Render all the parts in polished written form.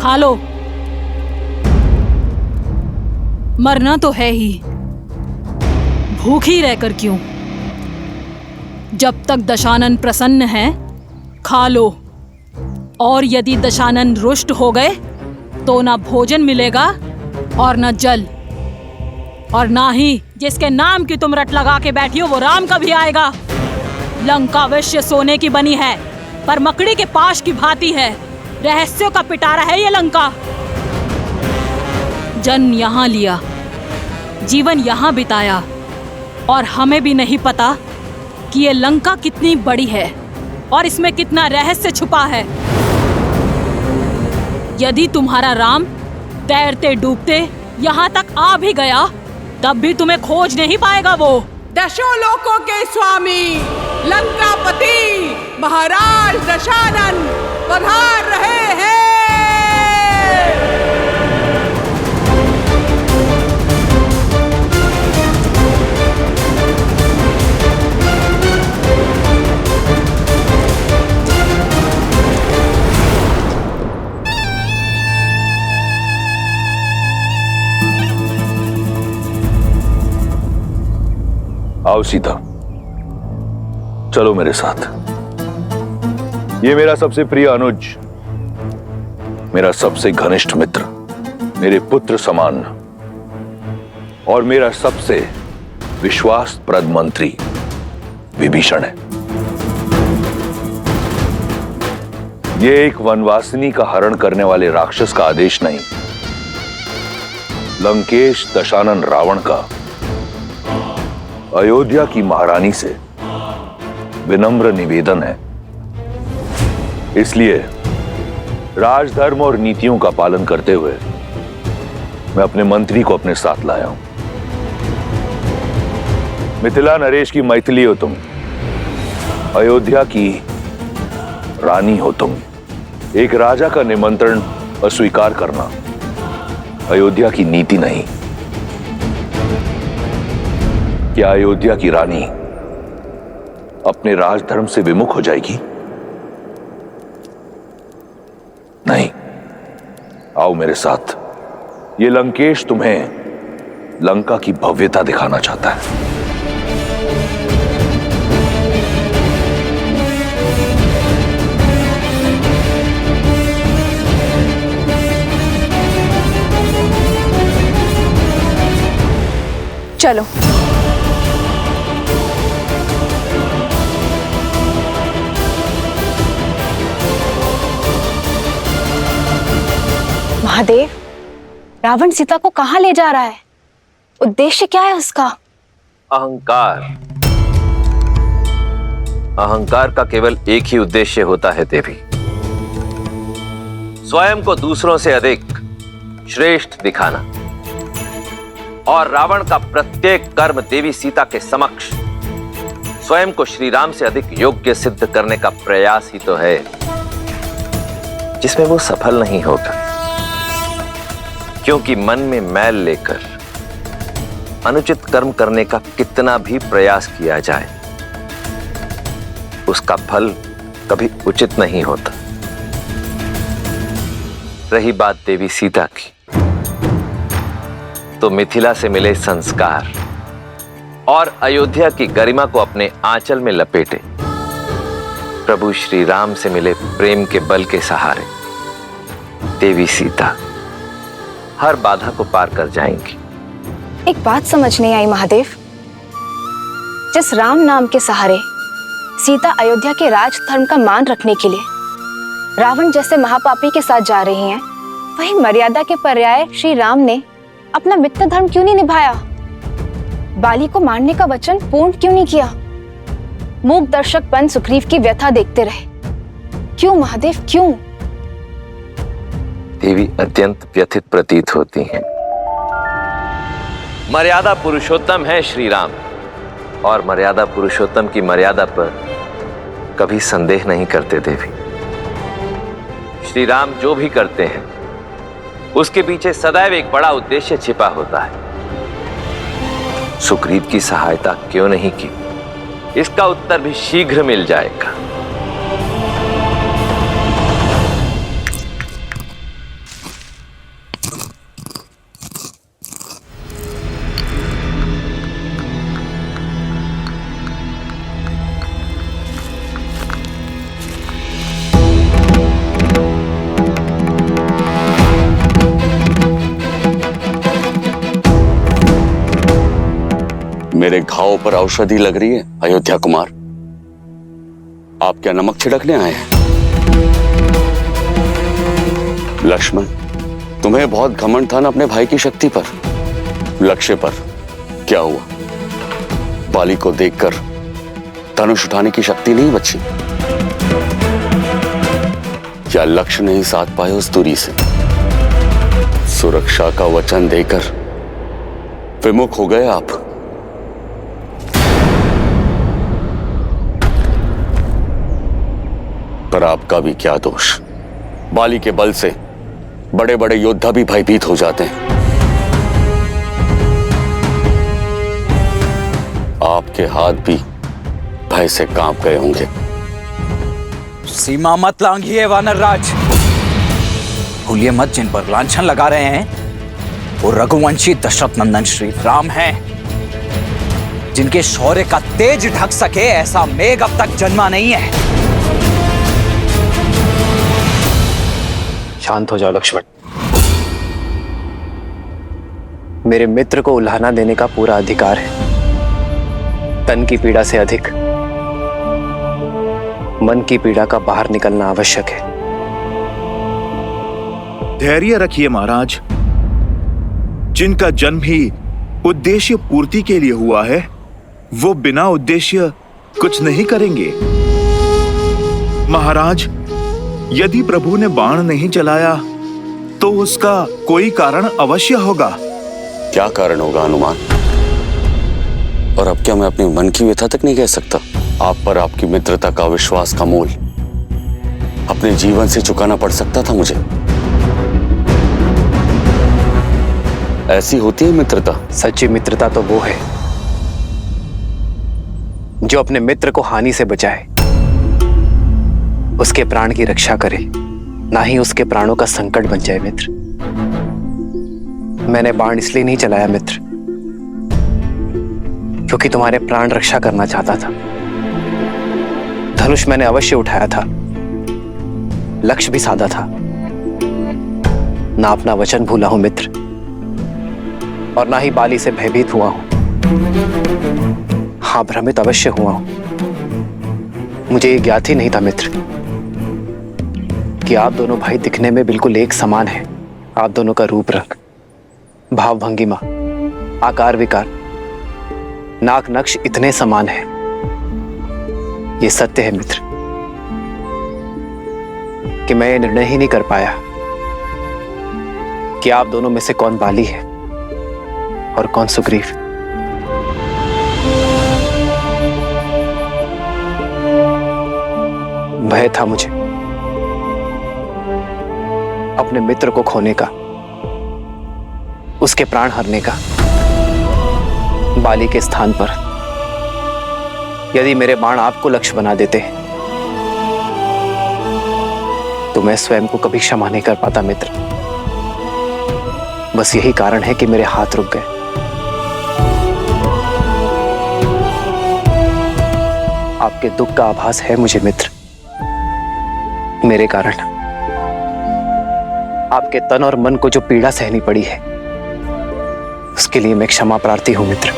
खा लो। मरना तो है ही, भूखी रहकर क्यों? जब तक दशानन प्रसन्न है खा लो, और यदि दशानन रुष्ट हो गए तो ना भोजन मिलेगा और ना जल, और ना ही जिसके नाम की तुम रट लगा के बैठी हो वो राम कभी आएगा। लंका अवश्य सोने की बनी है, पर मकड़ी के पाश की भांति है। रहस्यों का पिटारा है ये लंका। जन्म यहाँ लिया, जीवन यहाँ बिताया, और हमें भी नहीं पता कि ये लंका कितनी बड़ी है और इसमें कितना रहस्य छुपा है। यदि तुम्हारा राम तैरते डूबते यहाँ तक आ भी गया तब भी तुम्हें खोज नहीं पाएगा। वो दशों लोकों के स्वामी लंकापति महाराज दशानन पधार रहे हैं। आओ सीता, चलो मेरे साथ। ये मेरा सबसे प्रिय अनुज, मेरा सबसे घनिष्ठ मित्र, मेरे पुत्र समान और मेरा सबसे विश्वासप्रद मंत्री विभीषण है। ये एक वनवासिनी का हरण करने वाले राक्षस का आदेश नहीं, लंकेश दशानन रावण का अयोध्या की महारानी से विनम्र निवेदन है। इसलिए राजधर्म और नीतियों का पालन करते हुए मैं अपने मंत्री को अपने साथ लाया हूं। मिथिला नरेश की मैथिली हो तुम, अयोध्या की रानी हो तुम। एक राजा का निमंत्रण अस्वीकार करना अयोध्या की नीति नहीं। क्या अयोध्या की रानी अपने राजधर्म से विमुख हो जाएगी? नहीं। आओ मेरे साथ, ये लंकेश तुम्हें लंका की भव्यता दिखाना चाहता है। चलो। महादेव, रावण सीता को कहां ले जा रहा है? उद्देश्य क्या है उसका? अहंकार। अहंकार का केवल एक ही उद्देश्य होता है देवी, स्वयं को दूसरों से अधिक श्रेष्ठ दिखाना। और रावण का प्रत्येक कर्म देवी सीता के समक्ष स्वयं को श्री राम से अधिक योग्य सिद्ध करने का प्रयास ही तो है, जिसमें वो सफल नहीं होगा। क्योंकि मन में मैल लेकर अनुचित कर्म करने का कितना भी प्रयास किया जाए, उसका फल कभी उचित नहीं होता। रही बात देवी सीता की, तो मिथिला से मिले संस्कार और अयोध्या की गरिमा को अपने आंचल में लपेटे प्रभु श्री राम से मिले प्रेम के बल के सहारे देवी सीता हर बाधा को पार कर जाएंगी। एक बात समझ नहीं आई महादेव, जिस राम नाम के सहारे सीता अयोध्या के राजधर्म का मान रखने के लिए रावण जैसे महापापी के साथ जा रही हैं, वही मर्यादा के पर्याय श्री राम ने अपना मित्र धर्म क्यों नहीं निभाया? बाली को मारने का वचन पूर्ण क्यों नहीं किया? मूक दर्शक बन सुग्रीव की व्यथा देखते रहे। क्यों महादेव, क्यों? देवी अत्यंत व्यथित प्रतीत होती हैं। मर्यादा पुरुषोत्तम है श्री राम, और मर्यादा पुरुषोत्तम की मर्यादा पर कभी संदेह नहीं करते देवी। श्री राम जो भी करते हैं उसके पीछे सदैव एक बड़ा उद्देश्य छिपा होता है। सुग्रीव की सहायता क्यों नहीं की, इसका उत्तर भी शीघ्र मिल जाएगा। मेरे घाव पर औषधि लग रही है अयोध्या कुमार। आप क्या नमक छिड़कने आए हैं? लक्ष्मण, तुम्हें बहुत घमंड था ना अपने भाई की शक्ति पर, लक्ष्य पर। क्या हुआ? बाली को देखकर धनुष उठाने की शक्ति नहीं बची? क्या लक्ष्य नहीं साध पाए उस दूरी से? सुरक्षा का वचन देकर विमुख हो गए आप। पर आपका भी क्या दोष? बाली के बल से बड़े बड़े योद्धा भी भयभीत हो जाते हैं। आपके हाथ भी भय से कांप गए होंगे। सीमा मत लांघिए वानर राज। भूलिए मत, जिन पर लांछन लगा रहे हैं वो रघुवंशी दशरथ नंदन श्री राम हैं, जिनके शौर्य का तेज ढक सके ऐसा मेघ अब तक जन्मा नहीं है। शांत हो जाओ लक्ष्मण। मेरे मित्र को उल्हाना देने का पूरा अधिकार है। तन की पीड़ा से अधिक मन की पीड़ा का बाहर निकलना आवश्यक है। धैर्य रखिए महाराज। जिनका जन्म ही उद्देश्य पूर्ति के लिए हुआ है, वो बिना उद्देश्य कुछ नहीं करेंगे। महाराज, यदि प्रभु ने बाण नहीं चलाया तो उसका कोई कारण अवश्य होगा। क्या कारण होगा हनुमान? और अब क्या मैं अपने मन की व्यथा तक नहीं कह सकता? आप पर आपकी मित्रता का विश्वास का मोल अपने जीवन से चुकाना पड़ सकता था मुझे। ऐसी होती है मित्रता। सच्ची मित्रता तो वो है जो अपने मित्र को हानि से बचाए, उसके प्राण की रक्षा करे, ना ही उसके प्राणों का संकट बन जाए। मित्र, मैंने बाण इसलिए नहीं चलाया मित्र, क्योंकि तुम्हारे प्राण रक्षा करना चाहता था। धनुष मैंने अवश्य उठाया था, लक्ष्य भी साधा था, ना अपना वचन भूला हूं मित्र, और ना ही बाली से भयभीत हुआ हूं। हाँ, भ्रमित अवश्य हुआ हूं। मुझे ये ज्ञात ही नहीं था मित्र कि आप दोनों भाई दिखने में बिल्कुल एक समान हैं। आप दोनों का रूप रंग, भाव भंगिमा, आकार विकार, नाक नक्श इतने समान है। ये सत्य है मित्र कि मैं ये निर्णय ही नहीं कर पाया कि आप दोनों में से कौन बाली है और कौन सुग्रीव। भय था मुझे अपने मित्र को खोने का, उसके प्राण हरने का। बाली के स्थान पर यदि मेरे बाण आपको लक्ष्य बना देते तो मैं स्वयं को कभी क्षमा नहीं कर पाता मित्र। बस यही कारण है कि मेरे हाथ रुक गए। आपके दुख का आभास है मुझे मित्र। मेरे कारण आपके तन और मन को जो पीड़ा सहनी पड़ी है, उसके लिए मैं क्षमा प्रार्थी हूं मित्र।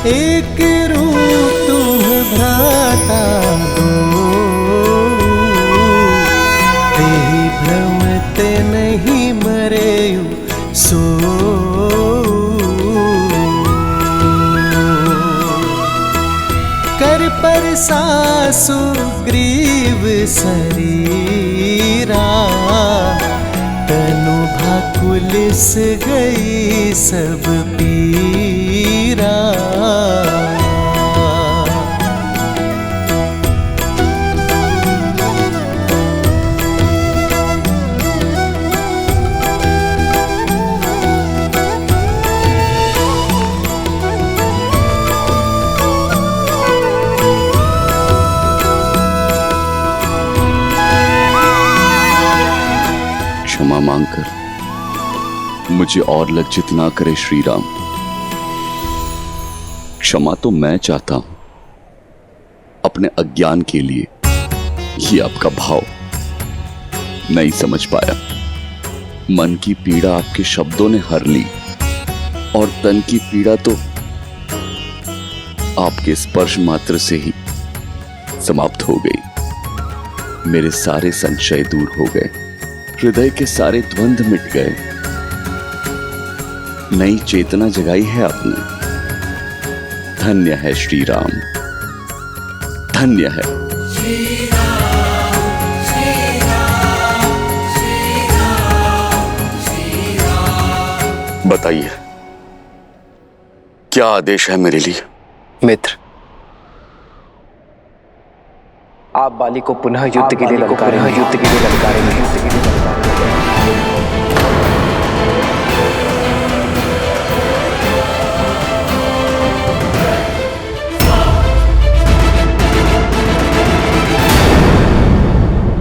एक रूप तुम भ्राता दो, तेहि भ्रमत नहीं मरेयु सो। कर पर सासु ग्रीव शरीरा, तनु भाकुलिस गई सब पीरा। क्षमा मांगकर मुझे और लज्जित ना करे श्री राम। क्षमा तो मैं चाहता हूं, अपने अज्ञान के लिए ये आपका भाव नहीं समझ पाया। मन की पीड़ा आपके शब्दों ने हर ली और तन की पीड़ा तो आपके स्पर्श मात्र से ही समाप्त हो गई। मेरे सारे संशय दूर हो गए, हृदय के सारे द्वंद्व मिट गए। नई चेतना जगाई है आपने। धन्य है श्री राम, धन्य है। बताइए, क्या आदेश है मेरे लिए? मित्र, आप बाली को पुनः युद्ध के लिए ललकारेंगे।